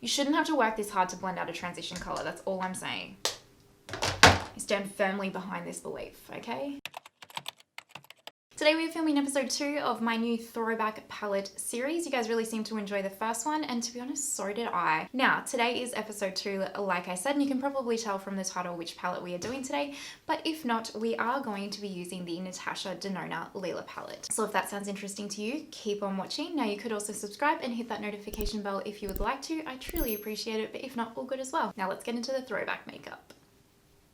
You shouldn't have to work this hard to blend out a transition color. That's all I'm saying. I stand firmly behind this belief, okay? Today we are filming episode 2 of my new Throwback palette series. You guys really seemed to enjoy the first one, and to be honest, so did I. Now, today is episode 2, like I said, and you can probably tell from the title which palette we are doing today, but if not, we are going to be using the Natasha Denona Lila palette. So if that sounds interesting to you, keep on watching. Now you could also subscribe and hit that notification bell if you would like to. I truly appreciate it, but if not, all good as well. Now let's get into the throwback makeup.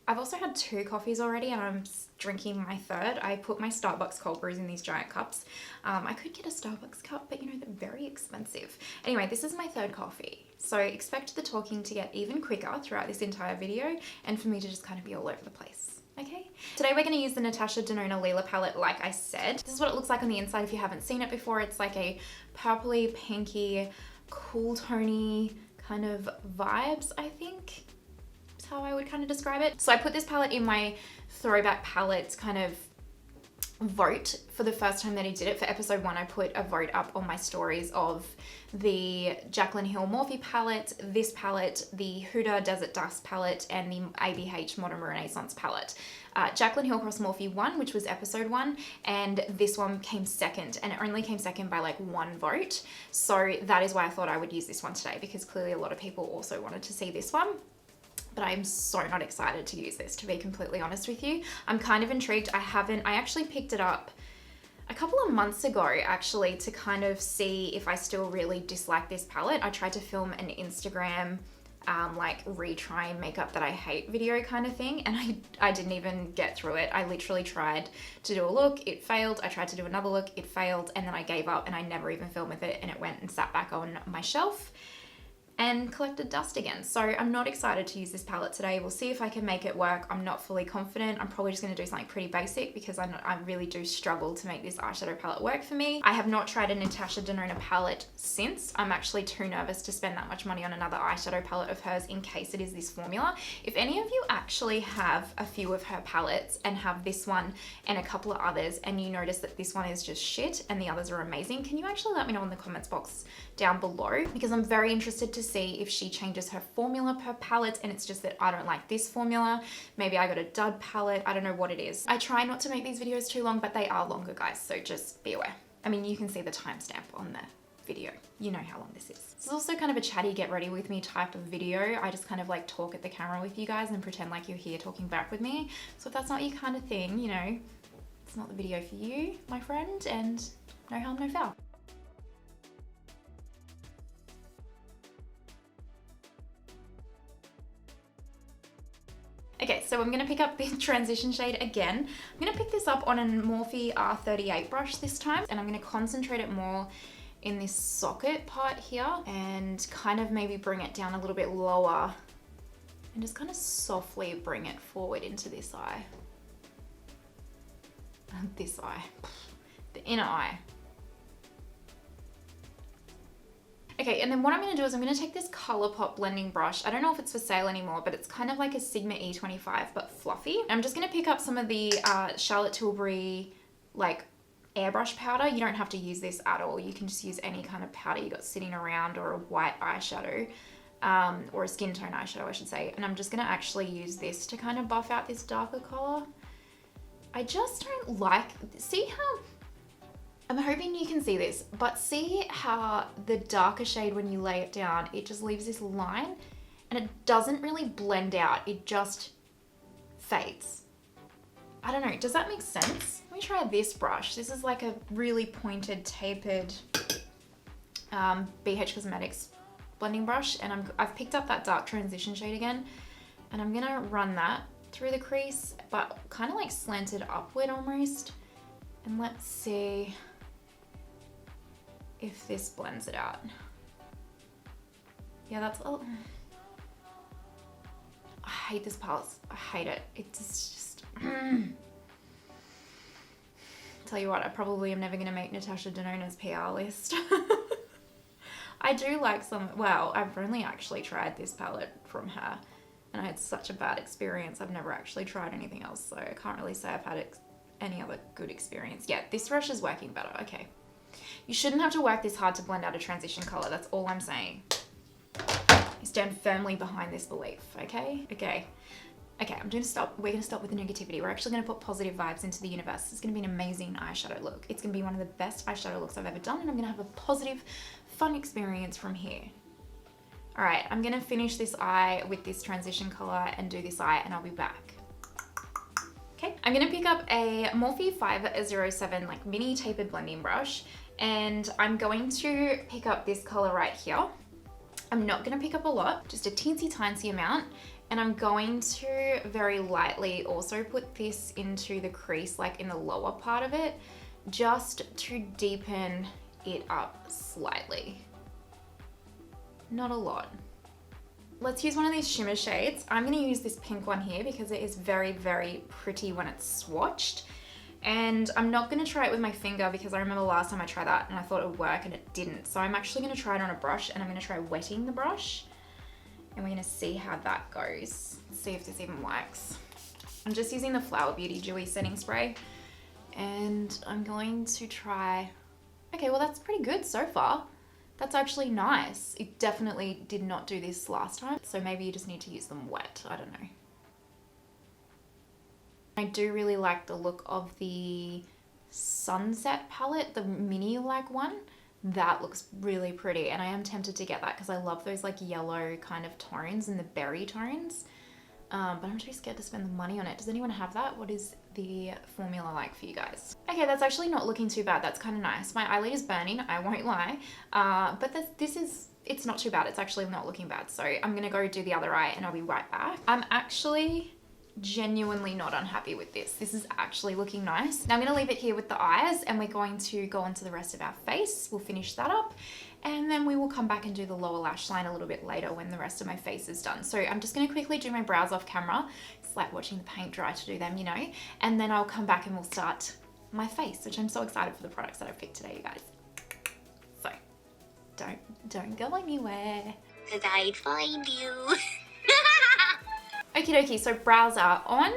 I've also had 2 coffees already and I'm drinking my third. I put my Starbucks cold brews in these giant cups. I could get a Starbucks cup, but you know, they're very expensive. Anyway, this is my 3rd coffee. So expect the talking to get even quicker throughout this entire video and for me to just kind of be all over the place. Okay. Today we're going to use the Natasha Denona Lila palette, like I said. This is what it looks like on the inside if you haven't seen it before. It's like a purpley, pinky, cool tony kind of vibes, I think. How I would kind of describe it. So I put this palette in my throwback palette kind of vote for the first time that I did it. For episode 1, I put a vote up on my stories of the Jaclyn Hill Morphe palette, this palette, the Huda Desert Dust palette, and the ABH Modern Renaissance palette. Jaclyn Hill Cross Morphe 1, which was episode 1, and this one came second, and it only came second by like 1 vote. So that is why I thought I would use this one today, because clearly a lot of people also wanted to see this one. But I'm so not excited to use this, to be completely honest with you. I'm kind of intrigued. I actually picked it up a couple of months ago actually to kind of see if I still really dislike this palette. I tried to film an Instagram like retrying makeup that I hate video kind of thing, and I didn't even get through it. I literally tried to do a look, it failed. I tried to do another look, it failed, and then I gave up and I never even filmed with it, and it went and sat back on my shelf and collected dust again. So I'm not excited to use this palette today. We'll see if I can make it work. I'm not fully confident. I'm probably just gonna do something pretty basic because I really do struggle to make this eyeshadow palette work for me. I have not tried a Natasha Denona palette since. I'm actually too nervous to spend that much money on another eyeshadow palette of hers in case it is this formula. If any of you actually have a few of her palettes and have this one and a couple of others and you notice that this one is just shit and the others are amazing, can you actually let me know in the comments box down below? Because I'm very interested to see if she changes her formula per palette and it's just that I don't like this formula. Maybe I got a dud palette. I don't know what it is. I try not to make these videos too long, but they are longer, guys, so just be aware. I mean, you can see the timestamp on the video. You know how long this is. This is also kind of a chatty get ready with me type of video. I just kind of like talk at the camera with you guys and pretend like you're here talking back with me. So if that's not your kind of thing, you know, it's not the video for you, my friend, and no harm, no foul. Okay, so I'm gonna pick up the transition shade again. I'm gonna pick this up on a Morphe R38 brush this time, and I'm gonna concentrate it more in this socket part here and kind of maybe bring it down a little bit lower and just kind of softly bring it forward into this eye. This eye, the inner eye. Okay, and then what I'm gonna do is I'm gonna take this ColourPop blending brush. I don't know if it's for sale anymore, but it's kind of like a Sigma E25, but fluffy. I'm just gonna pick up some of the Charlotte Tilbury, like, airbrush powder. You don't have to use this at all. You can just use any kind of powder you got sitting around, or a white eyeshadow, or a skin tone eyeshadow, I should say. And I'm just gonna actually use this to kind of buff out this darker color. I just don't like, see how, I'm hoping you can see this, but see how the darker shade, when you lay it down, it just leaves this line and it doesn't really blend out. It just fades. I don't know, does that make sense? Let me try this brush. This is like a really pointed, tapered BH Cosmetics blending brush, and I've picked up that dark transition shade again, and I'm gonna run that through the crease, but kind of like slanted upward almost. And let's see if this blends it out. Yeah, that's all. I hate this palette. I hate it. It's just. Tell you what, I probably am never gonna make Natasha Denona's PR list. I do like some. Well, I've only actually tried this palette from her, and I had such a bad experience. I've never actually tried anything else, so I can't really say I've had any other good experience. Yeah, this brush is working better. Okay. You shouldn't have to work this hard to blend out a transition color. That's all I'm saying. stand firmly behind this belief, okay? Okay, I'm gonna stop. We're gonna stop with the negativity. We're actually gonna put positive vibes into the universe. It's gonna be an amazing eyeshadow look. It's gonna be one of the best eyeshadow looks I've ever done, and I'm gonna have a positive, fun experience from here. All right, I'm gonna finish this eye with this transition color and do this eye, and I'll be back. Okay, I'm gonna pick up a Morphe 507 like mini tapered blending brush, and I'm going to pick up this color right here. I'm not gonna pick up a lot, just a teensy tiny amount, and I'm going to very lightly also put this into the crease, like in the lower part of it, just to deepen it up slightly. Not a lot. Let's use one of these shimmer shades. I'm gonna use this pink one here because it is very, very pretty when it's swatched. And I'm not gonna try it with my finger because I remember last time I tried that and I thought it would work and it didn't. So I'm actually gonna try it on a brush, and I'm gonna try wetting the brush, and we're gonna see how that goes. Let's see if this even works. I'm just using the Flower Beauty Dewy Setting Spray, and I'm going to try, okay, well that's pretty good so far. That's actually nice. It definitely did not do this last time, so maybe you just need to use them wet, I don't know. I do really like the look of the Sunset palette, the mini like one. That looks really pretty, and I am tempted to get that because I love those like yellow kind of tones and the berry tones. But I'm too scared to spend the money on it. Does anyone have that? What is the formula like for you guys? Okay, that's actually not looking too bad. That's kind of nice. My eyelid is burning, I won't lie. But it's not too bad. It's actually not looking bad. So I'm gonna go do the other eye and I'll be right back. I'm actually genuinely not unhappy with this. This is actually looking nice. Now I'm gonna leave it here with the eyes, and we're going to go on to the rest of our face. We'll finish that up, and then we will come back and do the lower lash line a little bit later when the rest of my face is done. So I'm just gonna quickly do my brows off camera. It's like watching the paint dry to do them, you know, and then I'll come back and we'll start my face, which I'm so excited for the products that I've picked today, you guys. So don't go anywhere, 'cause I'd find you. Okie dokie, so brows are on,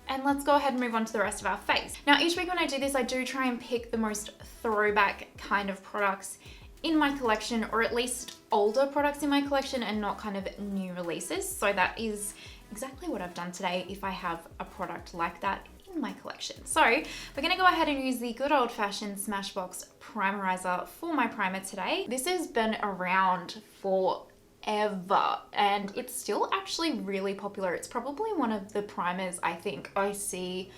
and let's go ahead and move on to the rest of our face. Now each week when I do this, I do try and pick the most throwback kind of products in my collection, or at least older products in my collection and not kind of new releases. So that is exactly what I've done today if I have a product like that in my collection. So we're gonna go ahead and use the good old fashioned Smashbox Primerizer for my primer today. This has been around for ever, and it's still actually really popular. It's probably one of the primers I think I see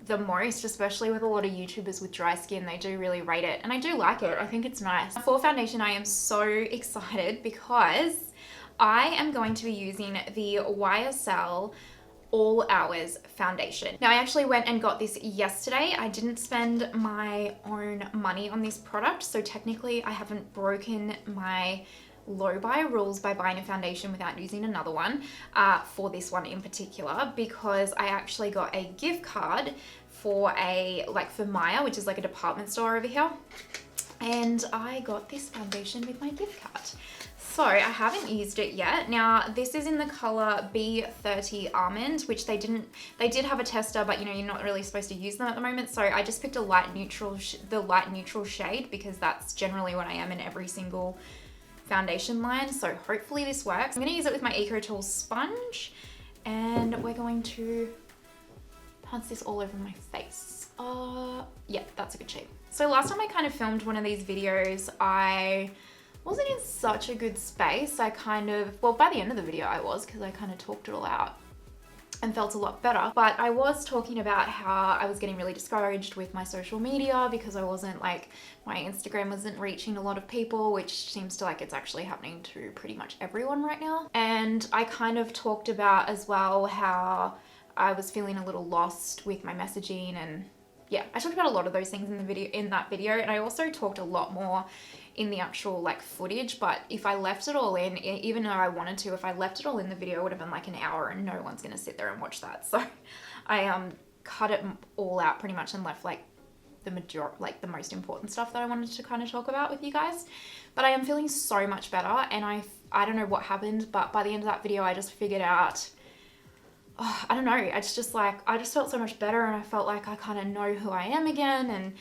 the most, especially with a lot of YouTubers with dry skin. They do really rate it, and I do like it. I think it's nice. For foundation, I am so excited because I am going to be using the YSL All Hours foundation. Now I actually went and got this yesterday. I didn't spend my own money on this product, so technically I haven't broken my low buy rules by buying a foundation without using another one for this one in particular, because I actually got a gift card for for Maya, which is like a department store over here, and I got this foundation with my gift card. So I haven't used it yet. Now this is in the color B30 Almond, which they did have a tester, but you know, you're not really supposed to use them at the moment. So I just picked a light neutral, the light neutral shade, because that's generally what I am in every single foundation line. So hopefully this works. I'm gonna use it with my Eco Tools sponge, and we're going to punch this all over my face. Yeah, that's a good shape. So last time I kind of filmed one of these videos, I wasn't in such a good space. I well, by the end of the video I was, because I kind of talked it all out and felt a lot better. But I was talking about how I was getting really discouraged with my social media because I wasn't my Instagram wasn't reaching a lot of people, which seems to it's actually happening to pretty much everyone right now. And I kind of talked about as well how I was feeling a little lost with my messaging, and yeah, I talked about a lot of those things in that video, and I also talked a lot more in the actual footage. But if I left it all in, even though I wanted to, if I left it all in the video, it would have been like an hour, and no one's gonna sit there and watch that. So I cut it all out pretty much and left the most important stuff that I wanted to kind of talk about with you guys. But I am feeling so much better, and I don't know what happened, but by the end of that video I just figured out, I don't know, it's just I just felt so much better, and I felt like I kind of know who I am again, and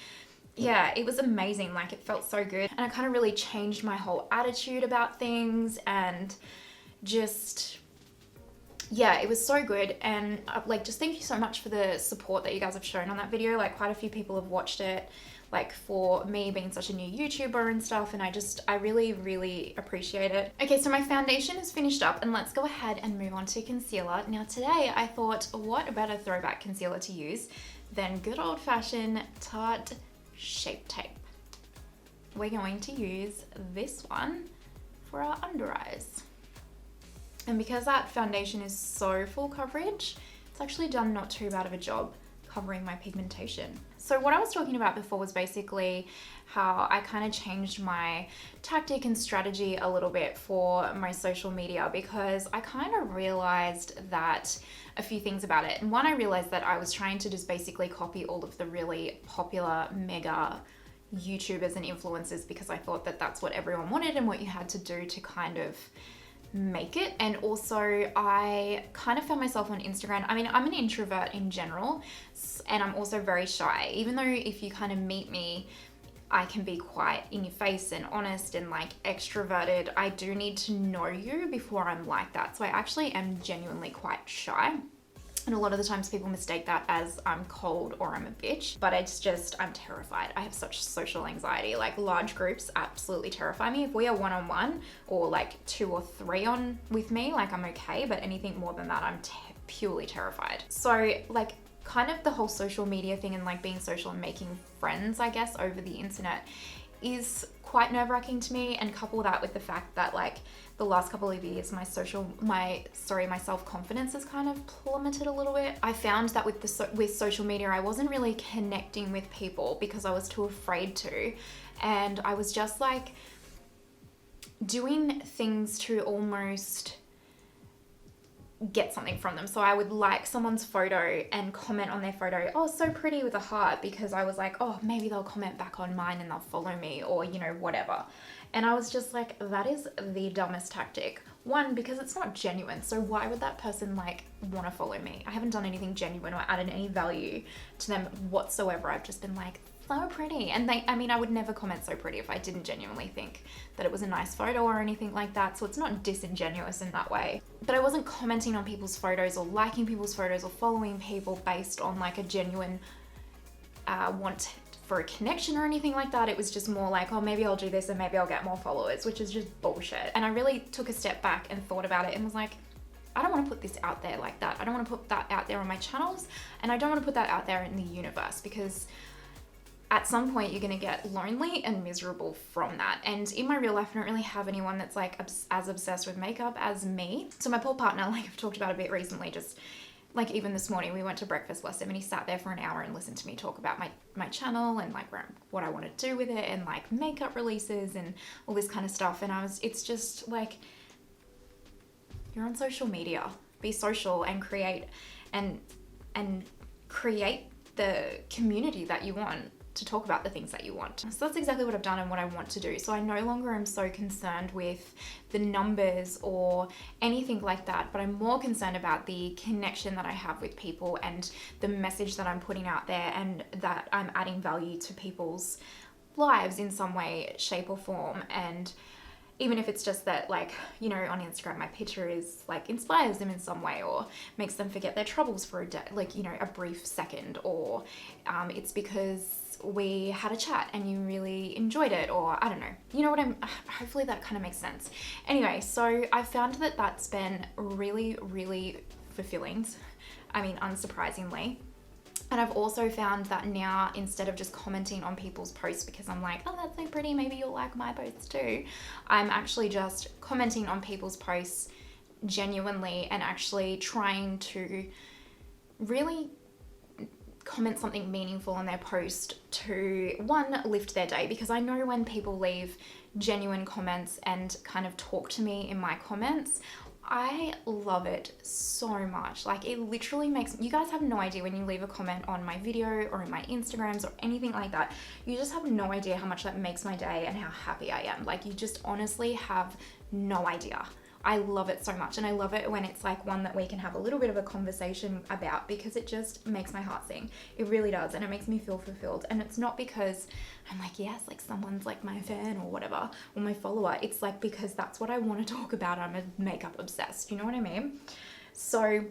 yeah, it was amazing. Like, it felt so good. And it kind of really changed my whole attitude about things, and just, yeah, it was so good. And like, just thank you so much for the support that you guys have shown on that video. Like, quite a few people have watched it, like, for me being such a new YouTuber and stuff, and I really, really appreciate it. Okay, so my foundation is finished up, and let's go ahead and move on to concealer. Now today I thought, what a better throwback concealer to use than good old-fashioned Tarte Shape Tape. We're going to use this one for our under eyes. And because that foundation is so full coverage, it's actually done not too bad of a job covering my pigmentation. So what I was talking about before was basically how I kind of changed my tactic and strategy a little bit for my social media, because I kind of realized that a few things about it. And one, I realized that I was trying to just basically copy all of the really popular mega YouTubers and influencers, because I thought that that's what everyone wanted and what you had to do to kind of make it. And also I kind of found myself on Instagram. I mean, I'm an introvert in general, and I'm also very shy, even though if you kind of meet me, I can be quite in your face and honest and like extroverted. I do need to know you before I'm like that. So I actually am genuinely quite shy. And a lot of the times people mistake that as I'm cold or I'm a bitch, but it's just, I'm terrified. I have such social anxiety. Like, large groups absolutely terrify me. If we are one-on-one or like 2 or 3 on with me, like, I'm okay, but anything more than that, I'm purely terrified. So like, kind of the whole social media thing and like being social and making friends, I guess, over the internet is quite nerve-wracking to me. And couple that with the fact that like the last couple of years my self-confidence has kind of plummeted a little bit. I found that with social media I wasn't really connecting with people because I was too afraid to, and I was just like doing things to almost get something from them. So I would like someone's photo and comment on their photo, oh, so pretty, with a heart, because I was like, oh, maybe they'll comment back on mine and they'll follow me, or, you know, whatever. And I was just like, that is the dumbest tactic. One, because it's not genuine. So why would that person like want to follow me? I haven't done anything genuine or added any value to them whatsoever. I've just been like, so pretty. And I mean, I would never comment so pretty if I didn't genuinely think that it was a nice photo or anything like that. So it's not disingenuous in that way. But I wasn't commenting on people's photos or liking people's photos or following people based on like a genuine want for a connection or anything like that. It was just more like, oh, maybe I'll do this and maybe I'll get more followers, which is just bullshit. And I really took a step back and thought about it and was like, I don't want to put this out there like that. I don't want to put that out there on my channels, and I don't want to put that out there in the universe, because at some point you're going to get lonely and miserable from that. And in my real life, I don't really have anyone that's like as obsessed with makeup as me. So my poor partner, like I've talked about a bit recently, just like even this morning we went to breakfast, bless him, and he sat there for an hour and listened to me talk about my channel and like what I want to do with it and like makeup releases and all this kind of stuff. And it's just like, you're on social media, be social and create and create the community that you want to talk about the things that you want. So that's exactly what I've done and what I want to do. So I no longer am so concerned with the numbers or anything like that, but I'm more concerned about the connection that I have with people and the message that I'm putting out there, and that I'm adding value to people's lives in some way, shape or form. And even if it's just that, like, you know, on Instagram, my picture is like inspires them in some way or makes them forget their troubles for a day, like, you know, a brief second, or it's because we had a chat and you really enjoyed it, or I don't know, you know what hopefully that kind of makes sense. Anyway, so I found that that's been really, really fulfilling. I mean, unsurprisingly. And I've also found that now, instead of just commenting on people's posts because I'm like, oh, that's so pretty, maybe you'll like my posts too, I'm actually just commenting on people's posts genuinely and actually trying to really comment something meaningful on their post to, one, lift their day, because I know when people leave genuine comments and kind of talk to me in my comments, I love it so much. Like, it literally makes, you guys have no idea when you leave a comment on my video or in my Instagrams or anything like that, you just have no idea how much that makes my day and how happy I am. Like, you just honestly have no idea. I love it so much, and I love it when it's like one that we can have a little bit of a conversation about, because it just makes my heart sing. It really does, and it makes me feel fulfilled. And it's not because I'm like, yes, like someone's like my fan or whatever, or my follower. It's like because that's what I want to talk about. I'm a makeup obsessed, you know what I mean? So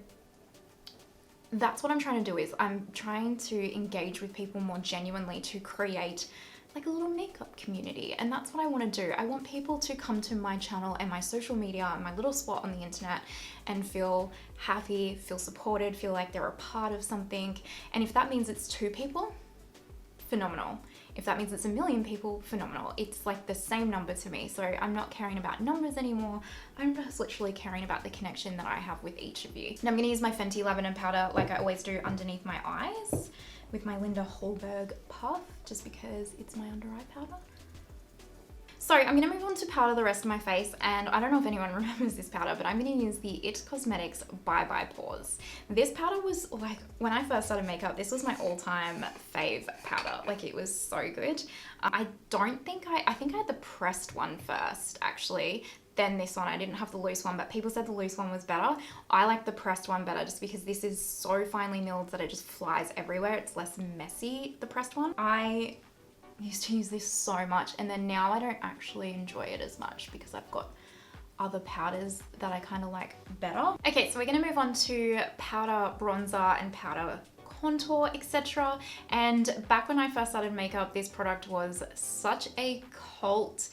that's what I'm trying to do, is I'm trying to engage with people more genuinely to create like a little makeup community. And that's what I want to do. I want people to come to my channel and my social media and my little spot on the internet and feel happy, feel supported, feel like they're a part of something. And if that means it's 2 people, phenomenal. If that means it's 1 million people, phenomenal. It's like the same number to me. So I'm not caring about numbers anymore. I'm just literally caring about the connection that I have with each of you. Now I'm gonna use my Fenty Lavender powder like I always do underneath my eyes with my Linda Hallberg puff, just because it's my under eye powder. So I'm gonna move on to powder the rest of my face, and I don't know if anyone remembers this powder, but I'm gonna use the It Cosmetics Bye Bye Pores. This powder was like, when I first started makeup, this was my all-time fave powder. Like, it was so good. I think I had the pressed one first, actually. Then this one. I didn't have the loose one, but people said the loose one was better. I like the pressed one better just because this is so finely milled that it just flies everywhere. It's less messy, the pressed one. I used to use this so much, and then now I don't actually enjoy it as much because I've got other powders that I kind of like better. Okay, so we're gonna move on to powder, bronzer, and powder contour, etc. And back when I first started makeup, this product was such a cult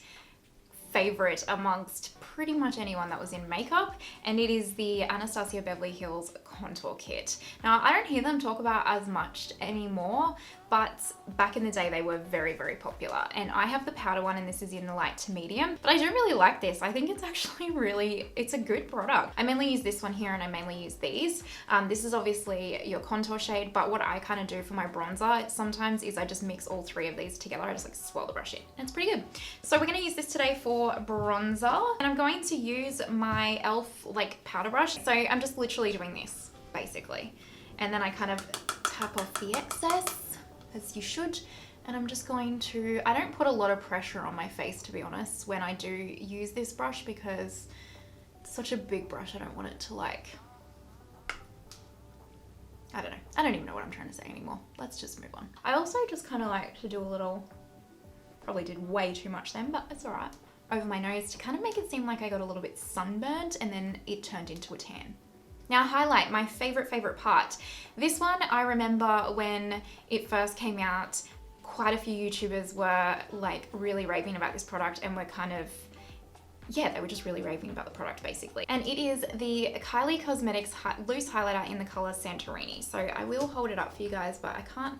favorite amongst pretty much anyone that was in makeup, and it is the Anastasia Beverly Hills Contour Kit. Now, I don't hear them talk about as much anymore, but back in the day they were very, very popular. And I have the powder one, and this is in the light to medium, but I do really like this. I think it's actually it's a good product. I mainly use this one here, and I mainly use these. This is obviously your contour shade, but what I kind of do for my bronzer sometimes is I just mix all 3 of these together. I just like swirl the brush in, and it's pretty good. So we're gonna use this today for bronzer, and I'm going to use my e.l.f. like powder brush. So I'm just literally doing this basically, and then I kind of tap off the excess, as you should. And I'm just going to, I don't put a lot of pressure on my face, to be honest, when I do use this brush, because it's such a big brush. I don't want it to like, I don't know. I don't even know what I'm trying to say anymore. Let's just move on. I also just kind of like to do a little, probably did way too much then, but it's all right, over my nose to kind of make it seem like I got a little bit sunburnt, and then it turned into a tan. Now, highlight, my favorite part. This one, I remember when it first came out, quite a few YouTubers were like really raving about this product, and were kind of, yeah, they were just really raving about the product basically. And it is the Kylie Cosmetics loose highlighter in the color Santorini. So I will hold it up for you guys, but I can't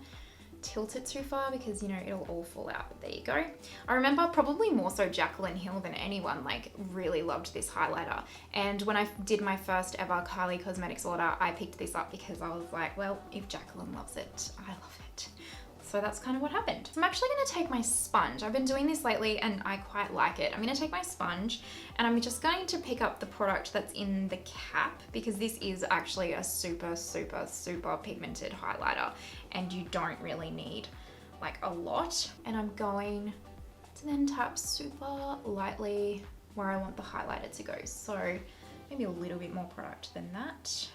tilt it too far because, you know, it'll all fall out. But there you go. I remember probably more so Jaclyn Hill than anyone like really loved this highlighter. And when I did my first ever Kylie Cosmetics order, I picked this up because I was like, well, if Jaclyn loves it, I love it. So that's kind of what happened. So I'm actually going to take my sponge. I've been doing this lately and I quite like it. I'm going to take my sponge and I'm just going to pick up the product that's in the cap, because this is actually a super pigmented highlighter and you don't really need like a lot. And I'm going to then tap super lightly where I want the highlighter to go. So maybe a little bit more product than that.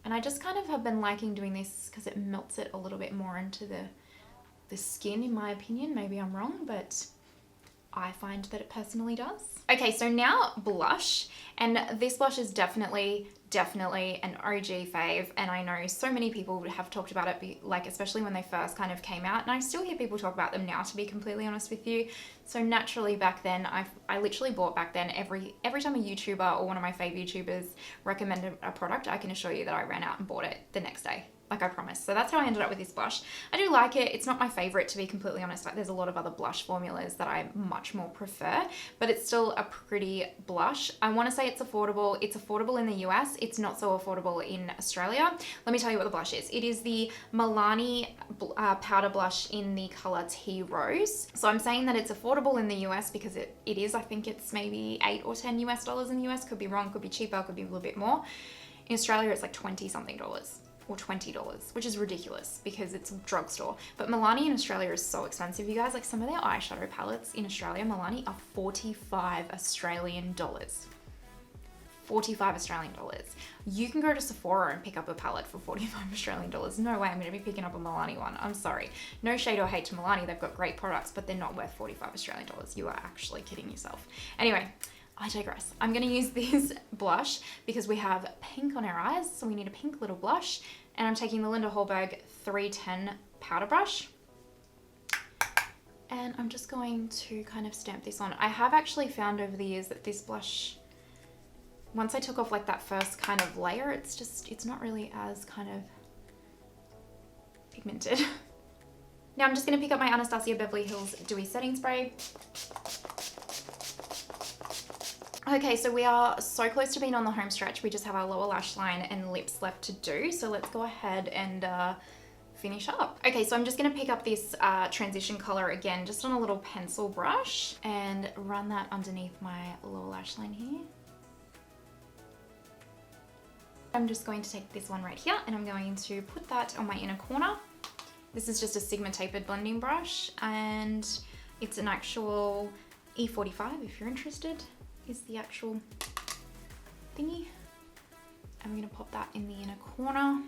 And I just kind of have been liking doing this because it melts it a little bit more into the skin, in my opinion. Maybe I'm wrong, but I find that it personally does. Okay, so now blush. And this blush is definitely an OG fave. And I know so many people have talked about it, like especially when they first kind of came out. And I still hear people talk about them now, to be completely honest with you. So naturally back then, I literally bought back then every time a YouTuber or one of my fave YouTubers recommended a product, I can assure you that I ran out and bought it the next day. Like I promised. So that's how I ended up with this blush. I do like it. It's not my favorite, to be completely honest. Like there's a lot of other blush formulas that I much more prefer, but it's still a pretty blush. I want to say it's affordable. It's affordable in the US. It's not so affordable in Australia. Let me tell you what the blush is. It is the Milani powder blush in the color Tea Rose. So I'm saying that it's affordable in the US because it is. I think it's maybe $8 or $10 US in the US. Could be wrong, could be cheaper, could be a little bit more. In Australia, it's like 20 something dollars. or $20, which is ridiculous because it's a drugstore. But Milani in Australia is so expensive, you guys. Like some of their eyeshadow palettes in Australia, Milani, are 45 Australian dollars. 45 Australian dollars. You can go to Sephora and pick up a palette for 45 Australian dollars. No way I'm going to be picking up a Milani one. I'm sorry. No shade or hate to Milani. They've got great products, but they're not worth 45 Australian dollars. You are actually kidding yourself. Anyway, I digress. I'm going to use this blush because we have pink on our eyes, so we need a pink little blush. And I'm taking the Linda Hallberg 310 powder brush. And I'm just going to kind of stamp this on. I have actually found over the years that this blush, once I took off like that first kind of layer, it's not really as kind of pigmented. Now I'm just going to pick up my Anastasia Beverly Hills Dewy Setting Spray. Okay, so we are so close to being on the home stretch. We just have our lower lash line and lips left to do. So let's go ahead and finish up. Okay, so I'm just going to pick up this transition color again, just on a little pencil brush, and run that underneath my lower lash line here. I'm just going to take this one right here and I'm going to put that on my inner corner. This is just a Sigma tapered blending brush and it's an actual E45 if you're interested, is the actual thingy. I'm going to pop that in the inner corner.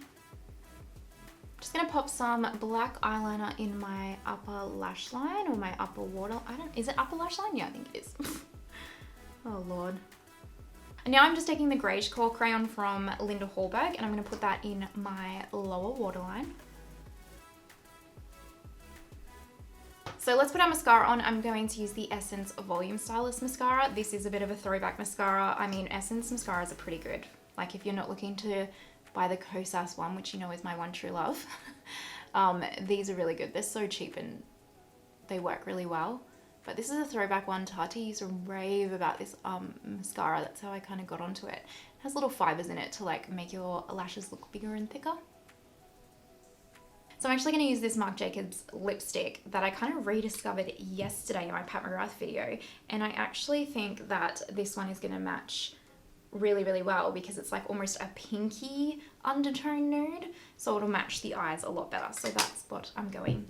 Just going to pop some black eyeliner in my upper lash line or my upper water. Is it upper lash line? Yeah, I think it is. Oh Lord. And now I'm just taking the Greige Core Crayon from Linda Hallberg and I'm going to put that in my lower waterline. So let's put our mascara on. I'm going to use the Essence Volume Stylist Mascara. This is a bit of a throwback mascara. I mean, Essence mascaras are pretty good. Like if you're not looking to buy the Kosas one, which you know is my one true love, these are really good. They're so cheap and they work really well. But this is a throwback one. Tati used to rave about this mascara. That's how I kind of got onto it. It has little fibers in it to like make your lashes look bigger and thicker. So I'm actually going to use this Marc Jacobs lipstick that I kind of rediscovered yesterday in my Pat McGrath video. And I actually think that this one is going to match really, really well because it's like almost a pinky undertone nude. So it'll match the eyes a lot better. So that's what I'm going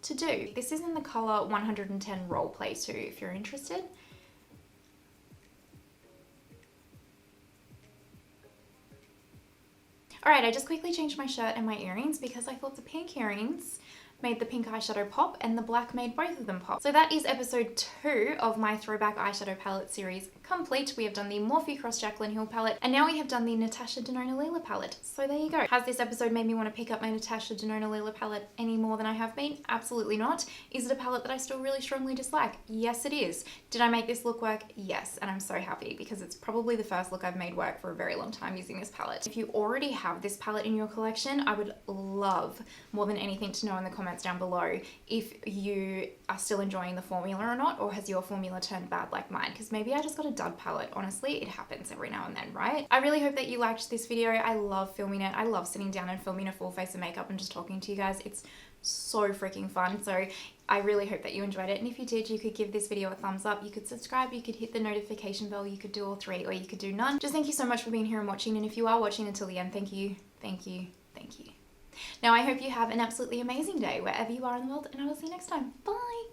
to do. This is in the color 110 Roleplay too, if you're interested. All right, I just quickly changed my shirt and my earrings because I thought the pink earrings made the pink eyeshadow pop and the black made both of them pop. So that is episode 2 of my Throwback Eyeshadow palette series complete. We have done the Morphe Cross Jaclyn Hill palette and now we have done the Natasha Denona Lila palette. So there you go. Has this episode made me want to pick up my Natasha Denona Lila palette any more than I have been? Absolutely not. Is it a palette that I still really strongly dislike? Yes, it is. Did I make this look work? Yes, and I'm so happy because it's probably the first look I've made work for a very long time using this palette. If you already have this palette in your collection, I would love more than anything to know in the comments down below if you are still enjoying the formula or not, or has your formula turned bad like mine, because maybe I just got a dud palette. Honestly, it happens every now and then, right? I really hope that you liked this video. I love filming it. I love sitting down and filming a full face of makeup and just talking to you guys. It's so freaking fun. So I really hope that you enjoyed it, and if you did, you could give this video a thumbs up, you could subscribe, you could hit the notification bell, you could do all 3, or you could do none. Just thank you so much for being here and watching, and if you are watching until the end, thank you, thank you, thank you. Now I hope you have an absolutely amazing day wherever you are in the world, and I will see you next time. Bye!